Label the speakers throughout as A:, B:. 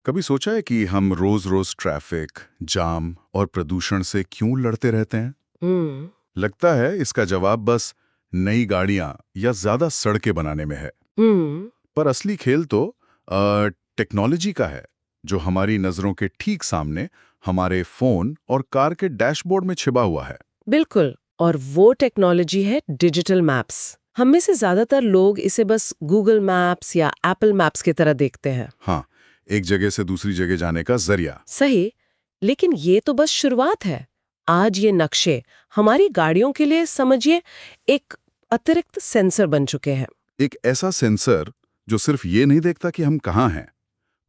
A: कभी सोचा है कि हम रोज रोज ट्रैफिक, जाम और प्रदूषण से क्यों लड़ते रहते हैं?
B: हम्म।
A: लगता है इसका जवाब बस नई गाड़ियां या ज्यादा सड़कें बनाने में है।
B: हम्म।
A: पर असली खेल तो टेक्नोलॉजी का है, जो हमारी नजरों के ठीक सामने हमारे फोन और कार के डैशबोर्ड में छिपा हुआ है।
B: बिल्कुल। और वो टेक्नोलॉजी है डिजिटल मैप्स। हम में से ज्यादातर लोग इसे बस गूगल मैप्स या एप्पल मैप्स की तरह देखते हैं।
A: हाँ, एक जगह से दूसरी जगह जाने का जरिया।
B: सही। लेकिन ये तो बस शुरुआत है। आज ये नक्शे हमारी गाड़ियों के लिए समझिए एक अतिरिक्त सेंसर बन चुके हैं।
A: एक ऐसा सेंसर जो सिर्फ ये नहीं देखता कि हम कहाँ हैं,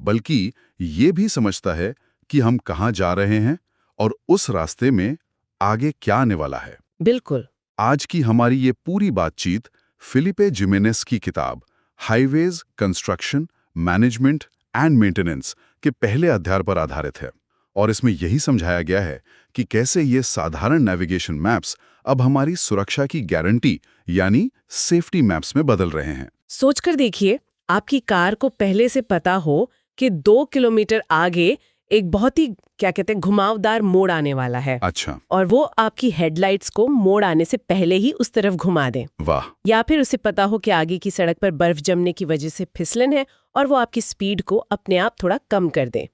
A: बल्कि ये भी समझता है कि हम कहाँ जा रहे हैं और उस रास्ते में आगे क्या आने वाला है।
B: बिल्कुल।
A: आज की हमारी ये पूरी बातचीत फिलिपे जिमेनेस की किताब highways construction, management and maintenance के पहले अध्याय पर आधारित है। और इसमें यही समझाया गया है कि कैसे ये साधारण नेविगेशन मैप्स अब हमारी सुरक्षा की गारंटी यानी सेफ्टी मैप्स में बदल रहे हैं।
B: सोचकर देखिए, आपकी कार को पहले से पता हो कि 2 किलोमीटर आगे एक बहुत ही क्या कहते हैं घुमावदार मोड़ आने वाला है।
A: अच्छा।
B: और वो आपकी हेडलाइट्स को मोड़ आने से पहले ही उस तरफ घुमा दें।
A: वाह।
B: या फिर उसे पता हो कि आगे की सड़क पर बर्फ जमने की वजह से फिसलन है और वो आपकी स्पीड को अपने आप थोड़ा कम कर दें।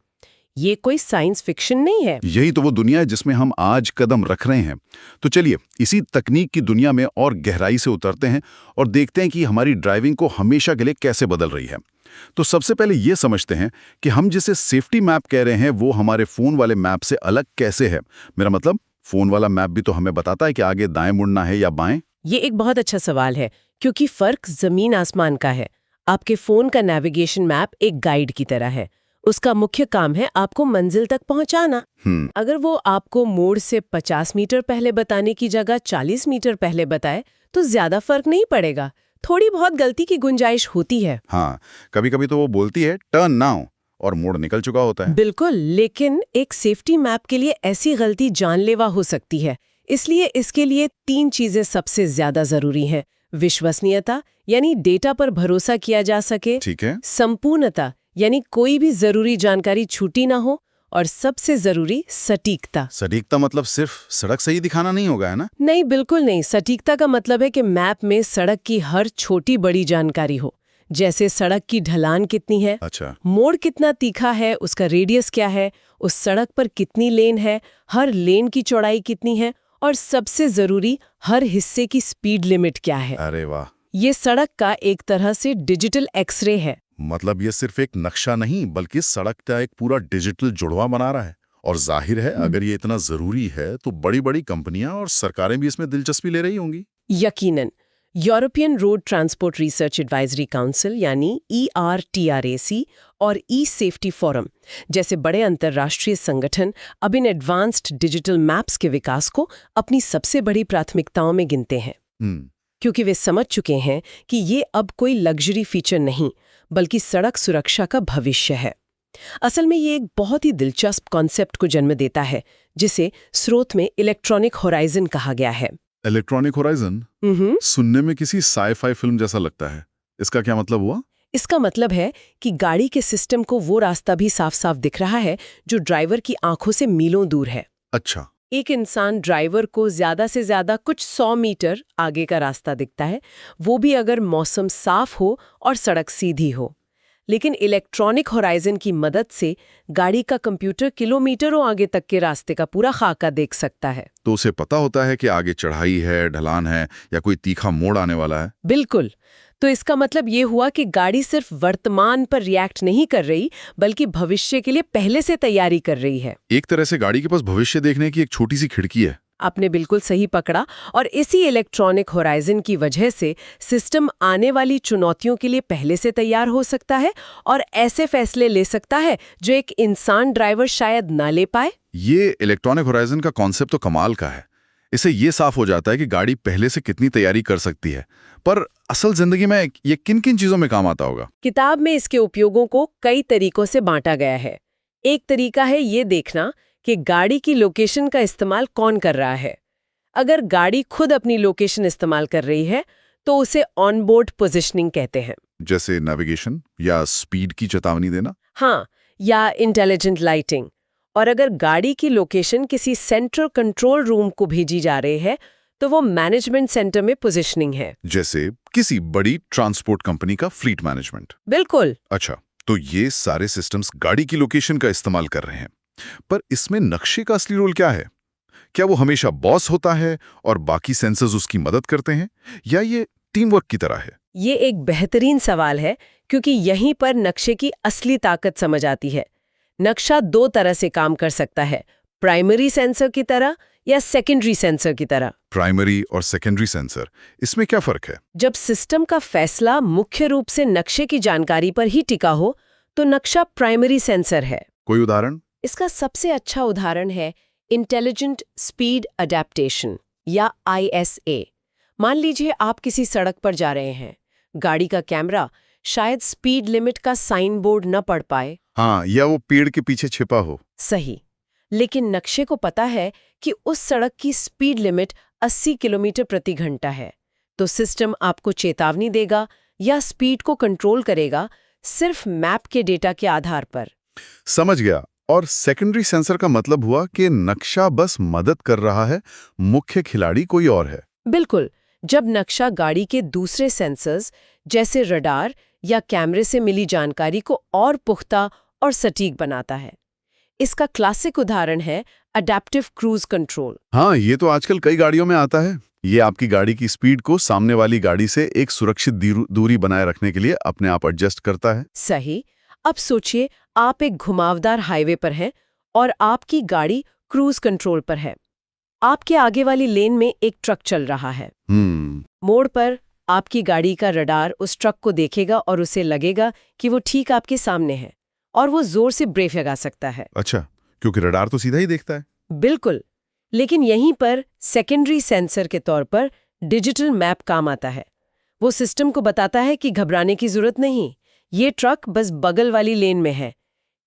B: ये कोई साइंस फिक्शन नहीं है।
A: यही तो वो दुनिया है जिसमें हम आज कदम रख रहे हैं। तो चलिए इसी तकनीक की दुनिया में और गहराई से उतरते हैं और देखते हैं कि हमारी ड्राइविंग को हमेशा के लिए कैसे बदल रही है। तो सबसे पहले ये समझते हैं कि हम जिसे सेफ्टी मैप कह रहे हैं वो हमारे फोन वाले मैप से अलग कैसे है। मेरा मतलब, फोन वाला मैप भी तो हमें बताता है कि आगे दाएं मुड़ना है या बाएं।
B: ये एक बहुत अच्छा सवाल है, क्योंकि फर्क जमीन आसमान का है। आपके फोन का नेविगेशन मैप एक गाइड की तरह है। उसका मुख्य काम है आपको मंजिल तक पहुंचाना। अगर वो आपको मोड़ से 50 मीटर पहले बताने की जगह 40 मीटर पहले बताए तो ज्यादा फर्क नहीं पड़ेगा। थोड़ी बहुत गलती की गुंजाइश होती है।
A: हाँ, कभी कभी तो वो बोलती है टर्न नाउ और मोड़ निकल चुका होता है।
B: बिल्कुल। लेकिन एक सेफ्टी मैप के लिए ऐसी गलती जानलेवा हो सकती है। इसलिए इसके लिए 3 चीजें सबसे ज्यादा जरूरी हैं। विश्वसनीयता, यानी डेटा पर भरोसा किया जा सके।
A: ठीक है।
B: संपूर्णता, यानी कोई भी जरूरी जानकारी छूटी ना हो। और सबसे जरूरी सटीकता।
A: सटीकता मतलब सिर्फ सड़क सही दिखाना नहीं होगा, है ना?
B: नहीं, बिल्कुल नहीं। सटीकता का मतलब है कि मैप में सड़क की हर छोटी बड़ी जानकारी हो। जैसे सड़क की ढलान कितनी है,
A: अच्छा।
B: मोड़ कितना तीखा है, उसका रेडियस क्या है, उस सड़क पर कितनी लेन है, हर लेन की चौड़ाई कितनी है, और सबसे जरूरी हर हिस्से की स्पीड लिमिट क्या है।
A: अरे वाह।
B: ये सड़क का एक तरह से डिजिटल एक्सरे है।
A: मतलब ये सिर्फ एक नक्शा नहीं बल्कि सड़क का एक पूरा डिजिटल जुड़वा बना रहा है। और जाहिर है अगर ये इतना जरूरी है तो बड़ी बड़ी कंपनियां और सरकारें भी इसमें दिलचस्पी ले रही होंगी।
B: यकीनन। European road transport research advisory council यानी ERTRAC और ई सेफ्टी फोरम जैसे बड़े अंतर्राष्ट्रीय संगठन अब इन एडवांस्ड डिजिटल मैप्स के विकास को अपनी सबसे बड़ी प्राथमिकताओं में गिनते हैं। क्योंकि वे समझ चुके हैं कि ये अब कोई लग्जरी फीचर नहीं बल्कि सड़क सुरक्षा का भविष्य है। असल में ये एक बहुत ही दिलचस्प कॉन्सेप्ट को जन्म देता है जिसे स्रोत में इलेक्ट्रॉनिक होराइजन कहा गया है।
A: इलेक्ट्रॉनिक होराइजन सुनने में किसी साई-फाई फिल्म जैसा लगता है। इसका क्या मतलब हुआ?
B: इसका मतलब है कि गाड़ी के सिस्टम को वो रास्ता भी साफ साफ दिख रहा है जो ड्राइवर की आंखों से मीलों दूर है।
A: अच्छा।
B: एक इंसान ड्राइवर को ज्यादा से ज्यादा कुछ 100 मीटर आगे का रास्ता दिखता है, वो भी अगर मौसम साफ हो और सड़क सीधी हो। लेकिन इलेक्ट्रॉनिक होराइजन की मदद से गाड़ी का कंप्यूटर किलोमीटरों आगे तक के रास्ते का पूरा खाका देख सकता है।
A: तो उसे पता होता है कि आगे चढ़ाई है, ढलान है या कोई तीखा मोड़ आने वाला है।
B: बिल्कुल। तो इसका मतलब ये हुआ कि गाड़ी सिर्फ वर्तमान पर रिएक्ट नहीं कर रही बल्कि भविष्य के लिए पहले से तैयारी कर रही है।
A: एक तरह से गाड़ी के पास भविष्य देखने की एक छोटी सी खिड़की है।
B: आपने बिल्कुल सही पकड़ा। और इसी इलेक्ट्रॉनिक होराइजन की वजह से सिस्टम आने वाली चुनौतियों के लिए पहले से तैयार हो सकता है और ऐसे फैसले ले सकता है जो एक इंसान ड्राइवर शायद ना ले पाए।
A: ये इलेक्ट्रॉनिक होराइजन का कॉन्सेप्ट तो कमाल का है। इससे ये साफ हो जाता है कि गाड़ी पहले से कितनी तैयारी कर सकती है। पर असल जिंदगी में ये किन किन चीजों में काम आता होगा?
B: किताब में इसके उपयोगों को कई तरीकों से बांटा गया है। एक तरीका है ये देखना कि गाड़ी की लोकेशन का इस्तेमाल कौन कर रहा है। अगर गाड़ी खुद अपनी लोकेशन इस्तेमाल कर रही है तो उसे ऑनबोर्ड पोजीशनिंग कहते हैं।
A: जैसे नेविगेशन या स्पीड की चेतावनी देना।
B: हाँ, या इंटेलिजेंट लाइटिंग। और अगर गाड़ी की लोकेशन किसी सेंट्रल कंट्रोल रूम को भेजी जा रही है तो वो मैनेजमेंट सेंटर में पोजीशनिंग है।
A: जैसे किसी बड़ी ट्रांसपोर्ट कंपनी का फ्लीट मैनेजमेंट।
B: बिल्कुल।
A: अच्छा, तो ये सारे सिस्टम्स गाड़ी की लोकेशन का इस्तेमाल कर रहे हैं, पर इसमें नक्शे का असली रोल क्या है? क्या वो हमेशा बॉस होता है और बाकी सेंसर्स उसकी मदद करते हैं, या ये टीम वर्क की तरह है?
B: ये एक बेहतरीन सवाल है, क्योंकि यहीं पर नक्शे की असली ताकत समझ आती है। नक्शा दो तरह से काम कर सकता है, प्राइमरी सेंसर की तरह या सेकेंडरी सेंसर की तरह।
A: प्राइमरी और सेकेंडरी सेंसर, इसमें क्या फर्क है?
B: जब सिस्टम का फैसला मुख्य रूप से नक्शे की जानकारी पर ही टिका हो तो नक्शा प्राइमरी सेंसर है।
A: कोई उदाहरण?
B: इसका सबसे अच्छा उदाहरण है इंटेलिजेंट स्पीड अडेप्टेशन या ISA। मान लीजिए आप किसी सड़क पर जा रहे हैं, गाड़ी का कैमरा शायद स्पीड लिमिट का साइन बोर्ड न पढ़ पाए।
A: हाँ, या वो पेड़ के पीछे छिपा हो।
B: सही, लेकिन नक्शे को पता है कि उस सड़क की स्पीड लिमिट 80 किलोमीटर प्रति घंटा है, तो सिस्टम आपको चेतावनी देगा या स्पीड को कंट्रोल करेगा सिर्फ मैप के डेटा के आधार पर।
A: समझ गया। और सेकेंडरी सेंसर का मतलब हुआ कि नक्शा बस मदद कर रहा है, मुख्य खिलाड़ी कोई और है।
B: बिल्कुल। जब नक्शा गाड़ी के दूसरे सेंसर्स जैसे रडार या कैमरे से मिली जानकारी को और पुख्ता और सटीक बनाता है। इसका क्लासिक उदाहरण है अडैप्टिव क्रूज कंट्रोल।
A: हाँ, ये तो आजकल कई गाड़ियों में आता है। ये आपकी गाड़ी की स्पीड को सामने वाली गाड़ी से एक सुरक्षित दूरी बनाए रखने के लिए अपने आप एडजस्ट करता है।
B: सही। अब सोचिए, आप एक घुमावदार हाईवे पर हैं और आपकी गाड़ी क्रूज कंट्रोल पर है। आपके आगे वाली लेन में एक ट्रक चल रहा है। मोड़ पर आपकी गाड़ी का रडार उस ट्रक को देखेगा और उसे लगेगा कि वो ठीक आपके सामने है, और वो जोर से ब्रेक लगा सकता है।
A: अच्छा, क्योंकि रडार तो सीधा ही देखता है।
B: बिल्कुल। लेकिन यहीं पर सेकेंडरी सेंसर के तौर पर डिजिटल मैप काम आता है। वो सिस्टम को बताता है कि घबराने की जरूरत नहीं, ये ट्रक बस बगल वाली लेन में है।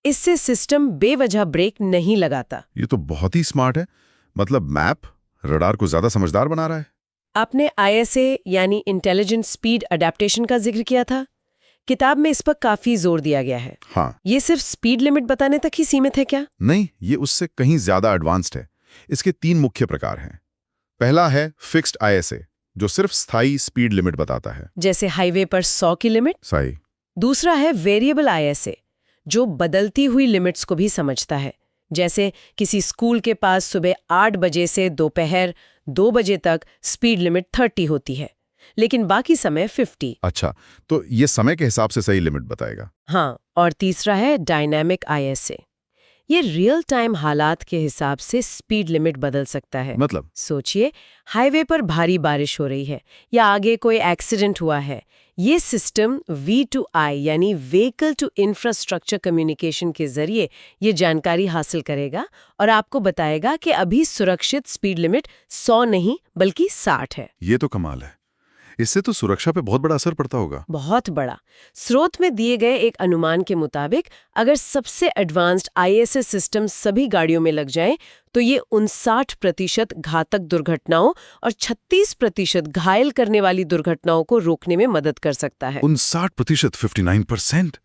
B: इससे सिस्टम बेवजह ब्रेक नहीं लगाता।
A: ये तो बहुत ही स्मार्ट है। मतलब मैप रडार को ज्यादा समझदार बना रहा है।
B: आपने ISA यानी इंटेलिजेंट स्पीड अडेप्टेशन का जिक्र किया था। किताब में इस पर काफी जोर दिया गया है।
A: हाँ।
B: ये सिर्फ स्पीड लिमिट बताने तक ही सीमित है क्या?
A: नहीं, ये उससे कहीं ज्यादा एडवांस्ड है। इसके 3 मुख्य प्रकार हैं। पहला है फिक्स्ड ISA, जो सिर्फ स्थायी स्पीड लिमिट बताता है,
B: जैसे हाईवे पर 100 की लिमिट।
A: सही।
B: दूसरा है वेरिएबल ISA, जो बदलती हुई लिमिट्स को भी समझता है। जैसे किसी स्कूल के पास सुबह 8 बजे से दोपहर 2 बजे तक स्पीड लिमिट 30 होती है, लेकिन बाकी समय 50।
A: अच्छा, तो ये समय के हिसाब से सही लिमिट बताएगा।
B: हाँ, और तीसरा है डायनामिक ISA। ये रियल टाइम हालात के हिसाब से स्पीड लिमिट बदल सकता है।
A: मतलब?
B: सोचिए, हाईवे पर भारी बारिश हो रही है या आगे कोई एक्सीडेंट हुआ है। ये सिस्टम V2I यानी व्हीकल टू इंफ्रास्ट्रक्चर कम्युनिकेशन के जरिए ये जानकारी हासिल करेगा और आपको बताएगा कि अभी सुरक्षित स्पीड लिमिट 100 नहीं बल्कि 60 है।
A: ये तो कमाल है। इससे तो सुरक्षा पे बहुत बड़ा असर पड़ता होगा।
B: बहुत बड़ा। स्रोत में दिए गए एक अनुमान के मुताबिक अगर सबसे एडवांस्ड ISA सिस्टम सभी गाड़ियों में लग जाएं, तो ये 59% घातक दुर्घटनाओं और 36% घायल करने वाली दुर्घटनाओं को रोकने में मदद कर सकता है।
A: 59%, 59%?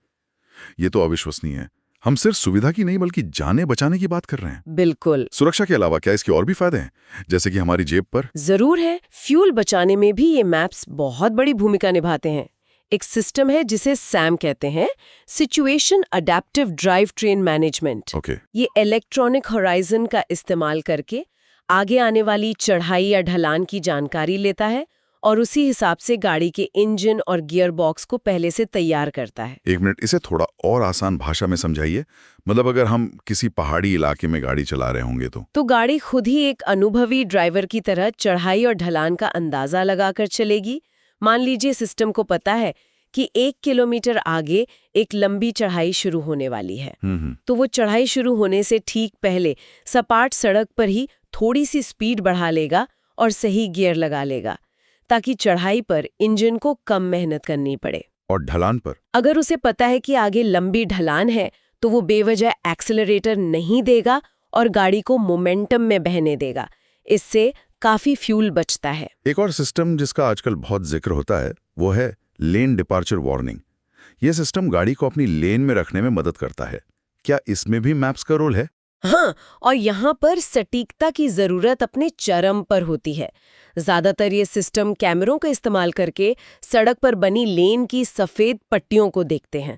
A: ये तो अविश्वसनीय है। हम सिर्फ सुविधा की नहीं बल्कि जाने बचाने की बात कर रहे हैं।
B: बिल्कुल।
A: सुरक्षा के अलावा क्या इसके और भी फायदे हैं, जैसे कि हमारी जेब पर?
B: जरूर है। फ्यूल बचाने में भी ये मैप्स बहुत बड़ी भूमिका निभाते हैं। एक सिस्टम है जिसे SAM कहते हैं, situation adaptive drive train management.
A: Okay.
B: ये इलेक्ट्रॉनिक होराइजन का इस्तेमाल करके आगे आने वाली चढ़ाई या ढलान की जानकारी लेता है और उसी हिसाब से गाड़ी के इंजन और गियर बॉक्स को पहले से तैयार करता है।
A: 1 मिनट, इसे थोड़ा और आसान भाषा में समझाइए। मतलब अगर हम किसी पहाड़ी इलाके में गाड़ी चला रहे होंगे तो
B: गाड़ी खुद ही एक अनुभवी ड्राइवर की तरह चढ़ाई और ढलान का अंदाजा लगाकर चलेगी। मान लीजिए सिस्टम को पता है कि 1 किलोमीटर आगे एक लंबी चढ़ाई शुरू होने वाली है, तो वो चढ़ाई शुरू होने से ठीक पहले सपाट सड़क पर ही थोड़ी सी स्पीड बढ़ा लेगा और सही गियर लगा लेगा, ताकि चढ़ाई पर इंजन को कम मेहनत करनी पड़े।
A: और ढलान पर?
B: अगर उसे पता है कि आगे लंबी ढलान है, तो वो बेवजह एक्सेलरेटर नहीं देगा और गाड़ी को मोमेंटम में बहने देगा। इससे काफी फ्यूल बचता है।
A: एक और सिस्टम जिसका आजकल बहुत जिक्र होता है वो है लेन डिपार्चर वार्निंग। यह सिस्टम गाड़ी को अपनी लेन में रखने में मदद करता है। क्या इसमें भी मैप्स का रोल है?
B: हाँ, और यहाँ पर सटीकता की जरूरत अपने चरम पर होती है। ज्यादातर ये सिस्टम कैमरों का इस्तेमाल करके सड़क पर बनी लेन की सफेद पट्टियों को देखते हैं।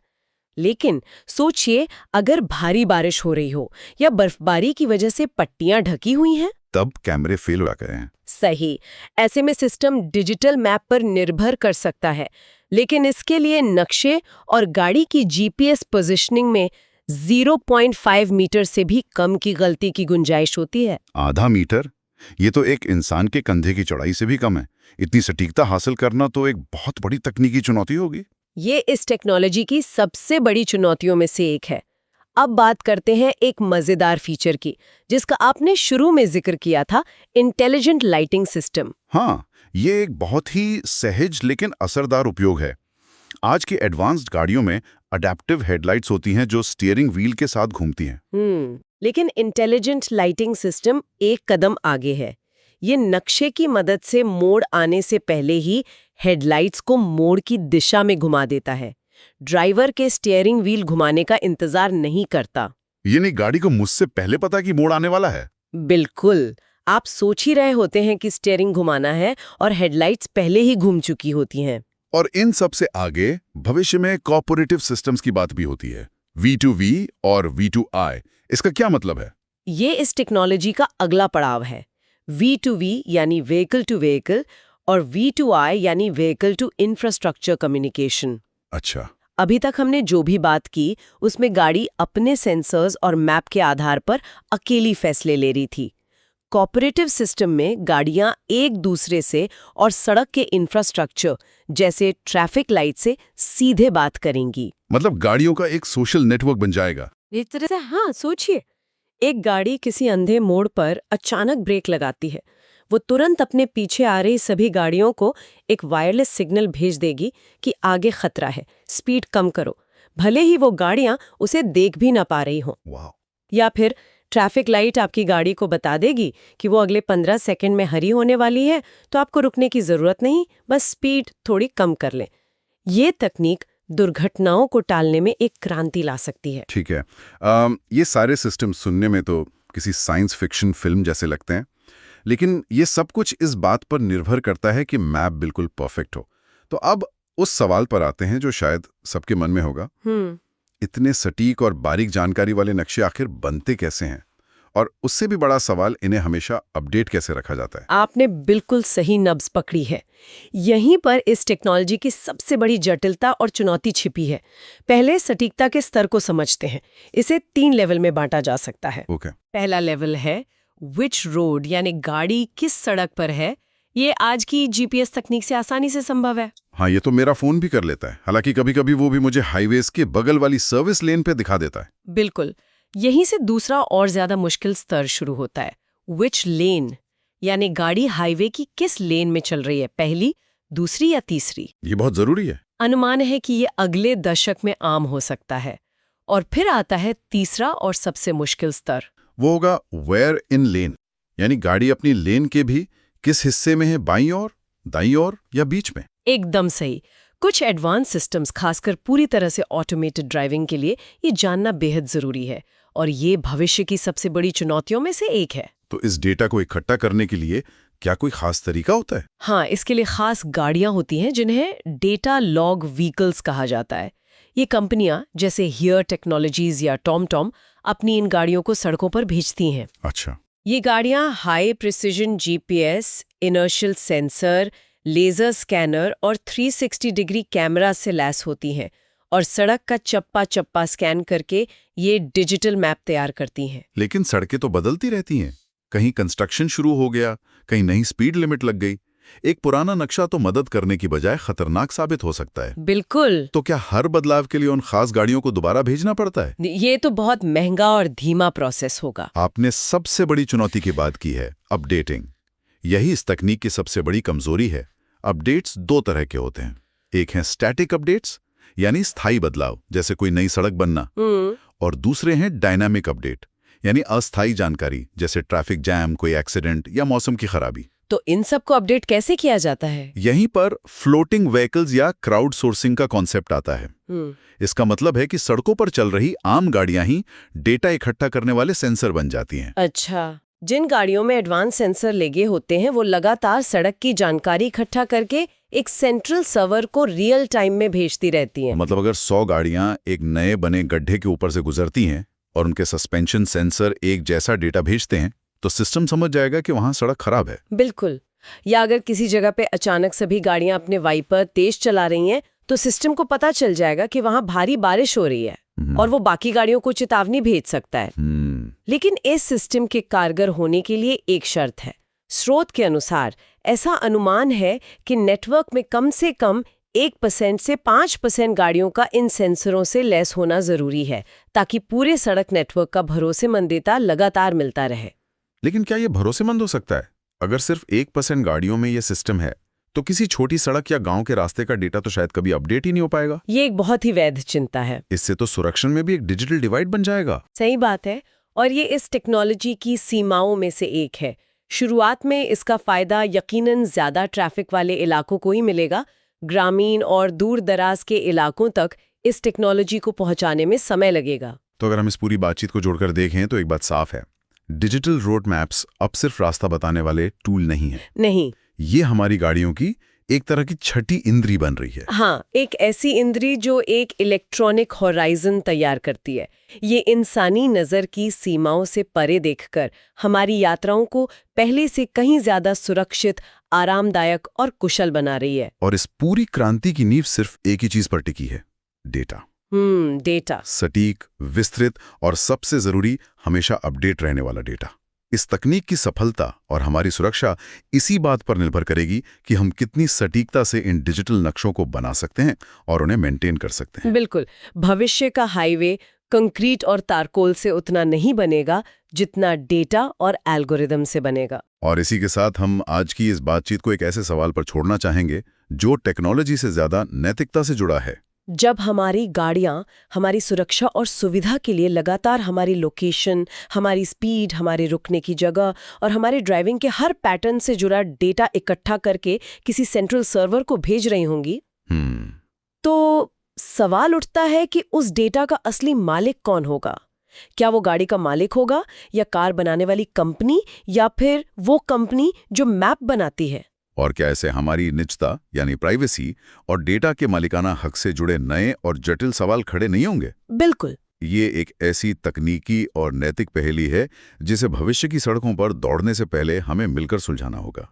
B: लेकिन सोचिए, अगर भारी बारिश हो रही हो या बर्फबारी की वजह से पट्टियां ढकी हुई हैं,
A: तब कैमरे फेल हो गए हैं।
B: सही। ऐसे में सिस्टम डिजिटल मैप पर निर्भर कर सकता है, लेकिन इसके लिए नक्शे और गाड़ी की जीपीएस पोजीशनिंग में 0.5 मीटर से भी कम की गलती की गुंजाइश होती है।
A: आधा मीटर? ये तो एक इंसान के कंधे की चौड़ाई से भी कम है। इतनी सटीकता हासिल करना तो एक बहुत बड़ी तकनीकी चुनौती होगी।
B: ये इस टेक्नोलॉजी की सबसे बड़ी चुनौतियों में से एक है। अब बात करते हैं एक मजेदार फीचर की, जिसका आपने शुरू में जिक्र किया था, इंटेलिजेंट लाइटिंग सिस्टम।
A: हाँ, ये एक बहुत ही सहज लेकिन असरदार उपयोग है। आज की एडवांस्ड गाड़ियों में अडेप्टिव हेडलाइट्स होती हैं जो स्टीयरिंग व्हील के साथ घूमती हैं।
B: लेकिन इंटेलिजेंट लाइटिंग सिस्टम एक कदम आगे है। ये नक्शे की मदद से मोड़ आने से पहले ही हेडलाइट्स को मोड़ की दिशा में घुमा देता है। ड्राइवर के स्टीयरिंग व्हील घुमाने का इंतजार नहीं करता।
A: यानी गाड़ी को मुझसे पहले पता कि मोड़ आने वाला है?
B: बिल्कुल। आप सोच ही रहे होते हैं कि स्टीयरिंग घुमाना है और हेडलाइट्स पहले ही घूम चुकी होती हैं।
A: और इन सब से आगे भविष्य में कोऑपरेटिव सिस्टम्स की बात भी होती है, V2V और V2I। इसका क्या मतलब है?
B: ये इस टेक्नोलॉजी का अगला पड़ाव है। V2V यानी व्हीकल टू व्हीकल और V2I यानी व्हीकल टू इंफ्रास्ट्रक्चर कम्युनिकेशन।
A: अच्छा।
B: अभी तक हमने जो भी बात की उसमें गाड़ी अपने सेंसर्स और मैप के आधार पर अकेली फैसले ले रही थी। कोऑपरेटिव सिस्टम में गाड़ियां एक दूसरे से और सड़क के इंफ्रास्ट्रक्चर जैसे ट्रैफिक लाइट से सीधे बात करेंगी।
A: मतलब गाड़ियों का एक सोशल नेटवर्क बन जाएगा।
B: एक तरह से हाँ, सोचिए, एक गाड़ी किसी अंधे मोड़ पर अचानक ब्रेक लगाती है। वो तुरंत अपने पीछे आ रही सभी गाड़ियों को एक वायरलेस सिग्नल भेज देगी कि आगे खतरा है, स्पीड कम करो, भले ही वो गाड़ियां उसे देख भी ना पा रही हों।
A: वाह।
B: या फिर ट्रैफिक लाइट आपकी गाड़ी को बता देगी कि वो अगले 15 सेकंड में हरी होने वाली है, तो आपको रुकने की जरूरत नहीं, बस स्पीड थोड़ी कम कर लें। ये तकनीक दुर्घटनाओं को टालने में एक क्रांति ला सकती है।
A: ठीक है। ये सारे सिस्टम सुनने में तो किसी साइंस फिक्शन फिल्म जैसे लगते हैं, लेकिन ये सब कुछ इस बात पर निर्भर करता है कि मैप बिल्कुल परफेक्ट हो। तो अब उस सवाल पर आते हैं जो शायद सबके मन में होगा। इतने सटीक और बारीक जानकारी वाले नक्शे आखिर बनते कैसे हैं? और उससे भी बड़ा सवाल, इन्हें हमेशा अपडेट कैसे रखा जाता है?
B: आपने बिल्कुल सही नब्ज पकड़ी है। यहीं पर इस टेक्नोलॉजी की सबसे बड़ी जटिलता और चुनौती छिपी है। पहले सटीकता के स्तर को समझते हैं। इसे 3 लेवल में बांटा जा सकता है। पहला लेवल है विच रोड, यानी गाड़ी किस सड़क पर है। ये आज की जीपीएस तकनीक से आसानी से संभव है।
A: हाँ, ये तो मेरा फोन भी कर लेता है। हालांकि कभी कभी वो भी मुझे हाईवेज के बगल वाली सर्विस लेन पे दिखा देता है।
B: बिल्कुल। यहीं से दूसरा और ज्यादा मुश्किल स्तर शुरू होता है, विच लेन, यानी गाड़ी हाईवे की किस लेन में चल रही है, पहली, दूसरी या तीसरी।
A: ये बहुत जरूरी है।
B: अनुमान है कि ये अगले दशक में आम हो सकता है। और फिर आता है तीसरा और सबसे मुश्किल स्तर,
A: वो होगा वेयर इन लेन, यानी गाड़ी अपनी लेन के भी किस हिस्से में है, बाईं ओर, दाईं ओर या बीच में।
B: एकदम सही। कुछ एडवांस सिस्टम्स, खासकर पूरी तरह से ऑटोमेटेड ड्राइविंग के लिए, ये जानना बेहद जरूरी है और ये भविष्य की सबसे बड़ी चुनौतियों में से एक है।
A: तो इस डेटा को इकट्ठा करने के लिए क्या कोई खास तरीका होता है?
B: हाँ, इसके लिए खास गाड़ियां होती हैं जिन्हें डेटा लॉग व्हीकल्स कहा जाता है। ये कंपनियां जैसे हियर टेक्नोलॉजीज या टॉम अपनी इन गाड़ियों को सड़कों पर भेजती हैं।
A: अच्छा।
B: ये गाड़ियां high precision GPS, inertial sensor, laser scanner और 360 डिग्री कैमरा से लैस होती हैं और सड़क का चप्पा चप्पा स्कैन करके ये डिजिटल मैप तैयार करती हैं।
A: लेकिन सड़कें तो बदलती रहती हैं। कहीं कंस्ट्रक्शन शुरू हो गया, कहीं नई स्पीड लिमिट लग गई। एक पुराना नक्शा तो मदद करने की बजाय खतरनाक साबित हो सकता है।
B: बिल्कुल।
A: तो क्या हर बदलाव के लिए उन खास गाड़ियों को दोबारा भेजना पड़ता है?
B: ये तो बहुत महंगा और धीमा प्रोसेस होगा।
A: आपने सबसे बड़ी चुनौती की बात की है, अपडेटिंग। यही इस तकनीक की सबसे बड़ी कमजोरी है। अपडेट्स 2 तरह के होते हैं। एक है स्टैटिक अपडेट्स, यानी स्थायी बदलाव, जैसे कोई नई सड़क बनना, और दूसरे हैं डायनामिक अपडेट, यानी अस्थायी जानकारी, जैसे ट्रैफिक जैम, कोई एक्सीडेंट या मौसम की खराबी।
B: तो इन सब को अपडेट कैसे किया जाता है?
A: यहीं पर फ्लोटिंग व्हीकल्स या क्राउड सोर्सिंग का कॉन्सेप्ट आता है। इसका मतलब है कि सड़कों पर चल रही आम गाड़ियां ही डेटा इकट्ठा करने वाले सेंसर बन जाती हैं।
B: अच्छा, जिन गाड़ियों में एडवांस सेंसर लगे होते हैं वो लगातार सड़क की जानकारी इकट्ठा करके एक सेंट्रल सर्वर को रियल टाइम में भेजती रहती हैं।
A: मतलब अगर 100 गाड़ियां एक नए बने गड्ढे के ऊपर से गुजरती हैं और उनके सस्पेंशन सेंसर एक जैसा डेटा भेजते हैं तो सिस्टम समझ जाएगा कि वहां सड़क खराब है।
B: बिल्कुल। या अगर किसी जगह पे अचानक सभी गाड़ियां अपने वाइपर तेज चला रही हैं तो सिस्टम को पता चल जाएगा कि वहां भारी बारिश हो रही है और वो बाकी गाड़ियों को चेतावनी भेज सकता है। लेकिन इस सिस्टम के कारगर होने के लिए एक शर्त है। स्रोत के अनुसार ऐसा अनुमान है कि नेटवर्क में कम से कम 1% से 5% गाड़ियों का इन सेंसरों से लैस होना जरूरी है ताकि पूरे सड़क नेटवर्क का भरोसेमंद डेटा लगातार मिलता रहे।
C: लेकिन क्या ये भरोसेमंद हो सकता है? अगर सिर्फ 1% गाड़ियों में ये सिस्टम है तो किसी छोटी सड़क या गांव के रास्ते का डेटा तो शायद कभी अपडेट ही नहीं हो पाएगा।
B: ये एक बहुत ही वैध चिंता है।
C: इससे तो सुरक्षा में भी एक डिजिटल डिवाइड बन जाएगा।
B: सही बात है, और ये इस टेक्नोलॉजी की सीमाओं में से एक है। शुरुआत में इसका फायदा यकीनन ज्यादा ट्रैफिक वाले इलाकों को ही मिलेगा। ग्रामीण और दूर दराज के इलाकों तक इस टेक्नोलॉजी को पहुंचाने में समय लगेगा।
C: तो अगर हम इस पूरी बातचीत को जोड़कर देखें तो एक बात साफ है, डिजिटल रोड मैप्स अब सिर्फ रास्ता बताने वाले टूल नहीं है।
B: नहीं,
C: ये हमारी गाड़ियों की एक तरह की छठी इंद्री बन रही है।
B: हाँ, एक ऐसी इंद्री जो एक इलेक्ट्रॉनिक होराइजन तैयार करती है। ये इंसानी नज़र की सीमाओं से परे देखकर हमारी यात्राओं को पहले से कहीं ज्यादा सुरक्षित, आरामदायक और कुशल बना रही है।
C: और इस पूरी क्रांति की नींव सिर्फ एक ही चीज पर टिकी है, डेटा।
B: डेटा।
C: सटीक, विस्तृत और सबसे जरूरी हमेशा अपडेट रहने वाला डेटा। इस तकनीक की सफलता और हमारी सुरक्षा इसी बात पर निर्भर करेगी कि हम कितनी सटीकता से इन डिजिटल नक्शों को बना सकते हैं और उन्हें मेंटेन कर सकते हैं।
B: बिल्कुल। भविष्य का हाईवे कंक्रीट और तारकोल से उतना नहीं बनेगा जितना डेटा और एल्गोरिदम से बनेगा।
C: और इसी के साथ हम आज की इस बातचीत को एक ऐसे सवाल पर छोड़ना चाहेंगे जो टेक्नोलॉजी से ज्यादा नैतिकता से जुड़ा है।
B: जब हमारी गाड़ियां हमारी सुरक्षा और सुविधा के लिए लगातार हमारी लोकेशन, हमारी स्पीड, हमारे रुकने की जगह और हमारे ड्राइविंग के हर पैटर्न से जुड़ा डेटा इकट्ठा करके किसी सेंट्रल सर्वर को भेज रही होंगी, तो सवाल उठता है कि उस डेटा का असली मालिक कौन होगा? क्या वो गाड़ी का मालिक होगा या कार बनाने वाली कंपनी या फिर वो कंपनी जो मैप बनाती है?
A: और क्या ऐसे हमारी निजता यानी प्राइवेसी और डेटा के मालिकाना हक से जुड़े नए और जटिल सवाल खड़े नहीं होंगे?
B: बिल्कुल।
A: ये एक ऐसी तकनीकी और नैतिक पहेली है जिसे भविष्य की सड़कों पर दौड़ने से पहले हमें मिलकर सुलझाना होगा।